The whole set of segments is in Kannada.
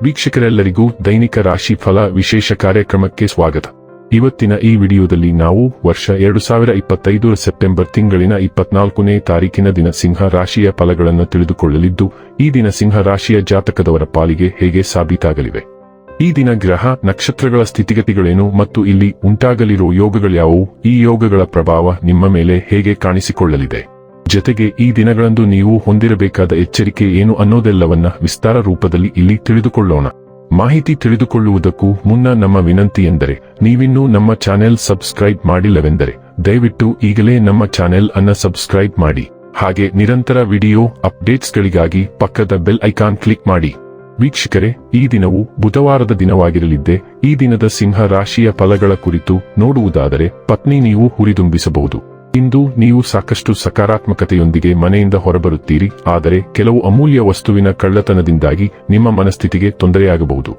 ವೀಕ್ಷಕರೆಲ್ಲರಿಗೂ ದೈನಿಕ ರಾಶಿ ಫಲ ವಿಶೇಷ ಕಾರ್ಯಕ್ರಮಕ್ಕೆ ಸ್ವಾಗತ. ಇವತ್ತಿನ ಈ ವಿಡಿಯೋದಲ್ಲಿ ನಾವು ವರ್ಷ 2025 ಸೆಪ್ಟೆಂಬರ್ ತಿಂಗಳಿನ 24ನೇ ತಾರೀಕಿನ ದಿನ ಸಿಂಹ ರಾಶಿಯ ಫಲಗಳನ್ನು ತಿಳಿದುಕೊಳ್ಳಲಿದ್ದು, ಈ ದಿನ ಸಿಂಹ ರಾಶಿಯ ಜಾತಕದವರ ಪಾಲಿಗೆ ಹೇಗೆ ಸಾಬೀತಾಗಲಿವೆ, ಈ ದಿನ ಗ್ರಹ ನಕ್ಷತ್ರಗಳ ಸ್ಥಿತಿಗತಿಗಳೇನು ಮತ್ತು ಇಲ್ಲಿ ಉಂಟಾಗಲಿರುವ ಯೋಗಗಳ್ಯಾವುವು, ಈ ಯೋಗಗಳ ಪ್ರಭಾವ ನಿಮ್ಮ ಮೇಲೆ ಹೇಗೆ ಕಾಣಿಸಿಕೊಳ್ಳಲಿದೆ, ಜೊತೆಗೆ ಈ ದಿನಗಳಂದು ನೀವು ಹೊಂದಿರಬೇಕಾದ ಎಚ್ಚರಿಕೆ ಏನು ಅನ್ನೋದೆಲ್ಲವನ್ನ ವಿಸ್ತಾರ ರೂಪದಲ್ಲಿ ಇಲ್ಲಿ ತಿಳಿದುಕೊಳ್ಳೋಣ. ಮಾಹಿತಿ ತಿಳಿದುಕೊಳ್ಳುವುದಕ್ಕೂ ಮುನ್ನ ನಮ್ಮ ವಿನಂತಿ ಎಂದರೆ, ನೀವಿನ್ನೂ ನಮ್ಮ ಚಾನೆಲ್ ಸಬ್ಸ್ಕ್ರೈಬ್ ಮಾಡಿಲ್ಲವೆಂದರೆ ದಯವಿಟ್ಟು ಈಗಲೇ ನಮ್ಮ ಚಾನೆಲ್ ಅನ್ನ ಸಬ್ಸ್ಕ್ರೈಬ್ ಮಾಡಿ. ಹಾಗೆ ನಿರಂತರ ವಿಡಿಯೋ ಅಪ್ಡೇಟ್ಸ್ಗಳಿಗಾಗಿ ಪಕ್ಕದ ಬೆಲ್ ಐಕಾನ್ ಕ್ಲಿಕ್ ಮಾಡಿ. ವೀಕ್ಷಕರೇ, ಈ ದಿನವು ಬುಧವಾರದ ದಿನವಾಗಿರಲಿದ್ದೆ. ಈ ದಿನದ ಸಿಂಹ ರಾಶಿಯ ಫಲಗಳ ಕುರಿತು ನೋಡುವುದಾದರೆ, ಪತ್ನಿ ನೀವು ಹುರಿದುಂಬಿಸಬಹುದು. ಇಂದು ನೀವು ಸಾಕಷ್ಟು ಸಕಾರಾತ್ಮಕತೆಯೊಂದಿಗೆ ಮನೆಯಿಂದ ಹೊರಬರುತ್ತೀರಿ, ಆದರೆ ಕೆಲವು ಅಮೂಲ್ಯ ವಸ್ತುವಿನ ಕಳ್ಳತನದಿಂದಾಗಿ ನಿಮ್ಮ ಮನಸ್ಥಿತಿಗೆ ತೊಂದರೆಯಾಗಬಹುದು.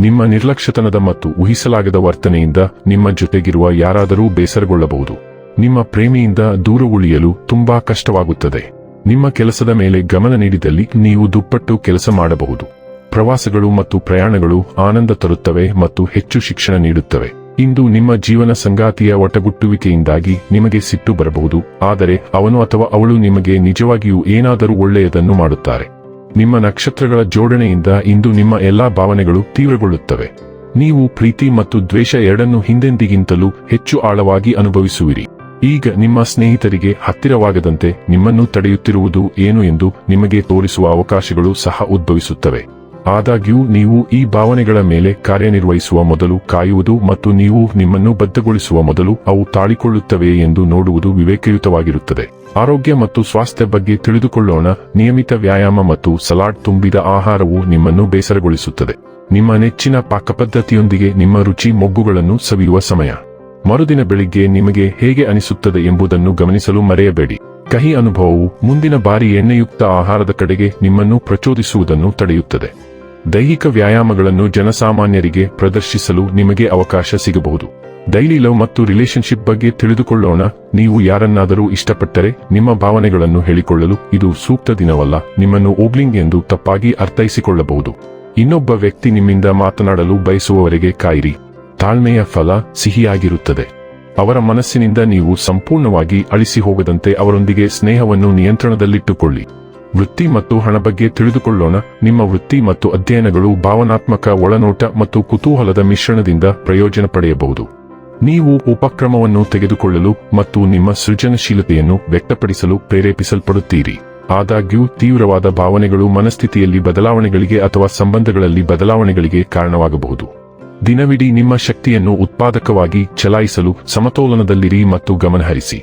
ನಿಮ್ಮ ನಿರ್ಲಕ್ಷ್ಯತನದ ಮತ್ತು ಊಹಿಸಲಾಗದ ವರ್ತನೆಯಿಂದ ನಿಮ್ಮ ಜೊತೆಗಿರುವ ಯಾರಾದರೂ ಬೇಸರಗೊಳ್ಳಬಹುದು. ನಿಮ್ಮ ಪ್ರೇಮಿಯಿಂದ ದೂರ ಉಳಿಯಲು ತುಂಬಾ ಕಷ್ಟವಾಗುತ್ತದೆ. ನಿಮ್ಮ ಕೆಲಸದ ಮೇಲೆ ಗಮನ ನೀಡಿದಲ್ಲಿ ನೀವು ದುಪ್ಪಟ್ಟು ಕೆಲಸ ಮಾಡಬಹುದು. ಪ್ರವಾಸಗಳು ಮತ್ತು ಪ್ರಯಾಣಗಳು ಆನಂದ ತರುತ್ತವೆ ಮತ್ತು ಹೆಚ್ಚು ಶಿಕ್ಷಣ ನೀಡುತ್ತವೆ. ಇಂದು ನಿಮ್ಮ ಜೀವನ ಸಂಗಾತಿಯ ಒಟಗುಟ್ಟುವಿಕೆಯಿಂದಾಗಿ ನಿಮಗೆ ಸಿಟ್ಟು ಬರಬಹುದು, ಆದರೆ ಅವನು ಅಥವಾ ಅವಳು ನಿಮಗೆ ನಿಜವಾಗಿಯೂ ಏನಾದರೂ ಒಳ್ಳೆಯದನ್ನು ಮಾಡುತ್ತಾರೆ. ನಿಮ್ಮ ನಕ್ಷತ್ರಗಳ ಜೋಡಣೆಯಿಂದ ಇಂದು ನಿಮ್ಮ ಎಲ್ಲಾ ಭಾವನೆಗಳು ತೀವ್ರಗೊಳ್ಳುತ್ತವೆ. ನೀವು ಪ್ರೀತಿ ಮತ್ತು ದ್ವೇಷ ಎರಡನ್ನೂ ಹಿಂದೆಂದಿಗಿಂತಲೂ ಹೆಚ್ಚು ಆಳವಾಗಿ ಅನುಭವಿಸುವಿರಿ. ಈಗ ನಿಮ್ಮ ಸ್ನೇಹಿತರಿಗೆ ಹತ್ತಿರವಾಗದಂತೆ ನಿಮ್ಮನ್ನು ತಡೆಯುತ್ತಿರುವುದು ಏನು ಎಂದು ನಿಮಗೆ ತೋರಿಸುವ ಅವಕಾಶಗಳು ಸಹ ಉದ್ಭವಿಸುತ್ತವೆ. ಆದಾಗ್ಯೂ ನೀವು ಈ ಭಾವನೆಗಳ ಮೇಲೆ ಕಾರ್ಯನಿರ್ವಹಿಸುವ ಮೊದಲು ಕಾಯುವುದು ಮತ್ತು ನೀವು ನಿಮ್ಮನ್ನು ಬದ್ಧಗೊಳಿಸುವ ಮೊದಲು ಅವು ತಾಳಿಕೊಳ್ಳುತ್ತವೆಯೇ ಎಂದು ನೋಡುವುದು ವಿವೇಕಯುತವಾಗಿರುತ್ತದೆ. ಆರೋಗ್ಯ ಮತ್ತು ಸ್ವಾಸ್ಥ್ಯ ಬಗ್ಗೆ ತಿಳಿದುಕೊಳ್ಳೋಣ. ನಿಯಮಿತ ವ್ಯಾಯಾಮ ಮತ್ತು ಸಲಾಡ್ ತುಂಬಿದ ಆಹಾರವು ನಿಮ್ಮನ್ನು ಬೇಸರಗೊಳಿಸುತ್ತದೆ. ನಿಮ್ಮ ನೆಚ್ಚಿನ ಪಾಕಪದ್ಧತಿಯೊಂದಿಗೆ ನಿಮ್ಮ ರುಚಿ ಮೊಗ್ಗುಗಳನ್ನು ಸವಿಯುವ ಸಮಯ. ಮರುದಿನ ಬೆಳಿಗ್ಗೆ ನಿಮಗೆ ಹೇಗೆ ಅನಿಸುತ್ತದೆ ಎಂಬುದನ್ನು ಗಮನಿಸಲು ಮರೆಯಬೇಡಿ. ಕಹಿ ಅನುಭವವು ಮುಂದಿನ ಬಾರಿ ಎಣ್ಣೆಯುಕ್ತ ಆಹಾರದ ಕಡೆಗೆ ನಿಮ್ಮನ್ನು ಪ್ರಚೋದಿಸುವುದನ್ನು ತಡೆಯುತ್ತದೆ. ದೈಹಿಕ ವ್ಯಾಯಾಮಗಳನ್ನು ಜನಸಾಮಾನ್ಯರಿಗೆ ಪ್ರದರ್ಶಿಸಲು ನಿಮಗೆ ಅವಕಾಶ ಸಿಗಬಹುದು. ಡೈಲಿ ಲವ್ ಮತ್ತು ರಿಲೇಶನ್ಶಿಪ್ ಬಗ್ಗೆ ತಿಳಿದುಕೊಳ್ಳೋಣ. ನೀವು ಯಾರನ್ನಾದರೂ ಇಷ್ಟಪಟ್ಟರೆ ನಿಮ್ಮ ಭಾವನೆಗಳನ್ನು ಹೇಳಿಕೊಳ್ಳಲು ಇದು ಸೂಕ್ತ ದಿನವಲ್ಲ. ನಿಮ್ಮನ್ನು ಓಗ್ಲಿಂಗ್ ಎಂದು ತಪ್ಪಾಗಿ ಅರ್ಥೈಸಿಕೊಳ್ಳಬಹುದು. ಇನ್ನೊಬ್ಬ ವ್ಯಕ್ತಿ ನಿಮ್ಮಿಂದ ಮಾತನಾಡಲು ಬಯಸುವವರೆಗೆ ಕಾಯಿರಿ. ತಾಳ್ಮೆಯ ಫಲ ಸಿಹಿಯಾಗಿರುತ್ತದೆ. ಅವರ ಮನಸ್ಸಿನಿಂದ ನೀವು ಸಂಪೂರ್ಣವಾಗಿ ಅಳಿಸಿ ಹೋಗದಂತೆ ಅವರೊಂದಿಗೆ ಸ್ನೇಹವನ್ನು ನಿಯಂತ್ರಣದಲ್ಲಿಟ್ಟುಕೊಳ್ಳಿ. ವೃತ್ತಿ ಮತ್ತು ಹಣ ಬಗ್ಗೆ ತಿಳಿದುಕೊಳ್ಳೋಣ. ನಿಮ್ಮ ವೃತ್ತಿ ಮತ್ತು ಅಧ್ಯಯನಗಳು ಭಾವನಾತ್ಮಕ ಒಳನೋಟ ಮತ್ತು ಕುತೂಹಲದ ಮಿಶ್ರಣದಿಂದ ಪ್ರಯೋಜನ ಪಡೆಯಬಹುದು. ನೀವು ಉಪಕ್ರಮವನ್ನು ತೆಗೆದುಕೊಳ್ಳಲು ಮತ್ತು ನಿಮ್ಮ ಸೃಜನಶೀಲತೆಯನ್ನು ವ್ಯಕ್ತಪಡಿಸಲು ಪ್ರೇರೇಪಿಸಲ್ಪಡುತ್ತೀರಿ. ಆದಾಗ್ಯೂ ತೀವ್ರವಾದ ಭಾವನೆಗಳು ಮನಸ್ಥಿತಿಯಲ್ಲಿ ಬದಲಾವಣೆಗಳಿಗೆ ಅಥವಾ ಸಂಬಂಧಗಳಲ್ಲಿ ಬದಲಾವಣೆಗಳಿಗೆ ಕಾರಣವಾಗಬಹುದು. ದಿನವಿಡೀ ನಿಮ್ಮ ಶಕ್ತಿಯನ್ನು ಉತ್ಪಾದಕವಾಗಿ ಚಲಾಯಿಸಲು ಸಮತೋಲನದಲ್ಲಿರಿ ಮತ್ತು ಗಮನಹರಿಸಿ.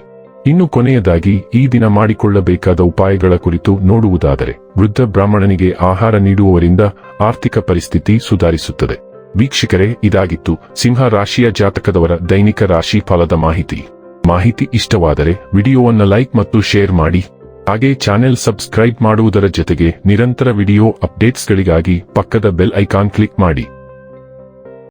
ಇನ್ನು ಕೊನೆಯದಾಗಿ ಈ ದಿನ ಮಾಡಿಕೊಳ್ಳಬೇಕಾದ ಉಪಾಯಗಳ ಕುರಿತು ನೋಡುವುದಾದರೆ, ವೃದ್ಧ ಬ್ರಾಹ್ಮಣನಿಗೆ ಆಹಾರ ನೀಡುವವರಿಂದ ಆರ್ಥಿಕ ಪರಿಸ್ಥಿತಿ ಸುಧಾರಿಸುತ್ತದೆ. ವೀಕ್ಷಕರೇ, ಇದಾಗಿತ್ತು ಸಿಂಹ ರಾಶಿಯ ಜಾತಕದವರ ದೈನಿಕ ರಾಶಿ ಫಲದ ಮಾಹಿತಿ ಇಷ್ಟವಾದರೆ ವಿಡಿಯೋವನ್ನು ಲೈಕ್ ಮತ್ತು ಶೇರ್ ಮಾಡಿ. ಹಾಗೆ ಚಾನೆಲ್ ಸಬ್ಸ್ಕ್ರೈಬ್ ಮಾಡುವುದರ ಜೊತೆಗೆ ನಿರಂತರ ವಿಡಿಯೋ ಅಪ್ಡೇಟ್ಸ್ಗಳಿಗಾಗಿ ಪಕ್ಕದ ಬೆಲ್ ಐಕಾನ್ ಕ್ಲಿಕ್ ಮಾಡಿ.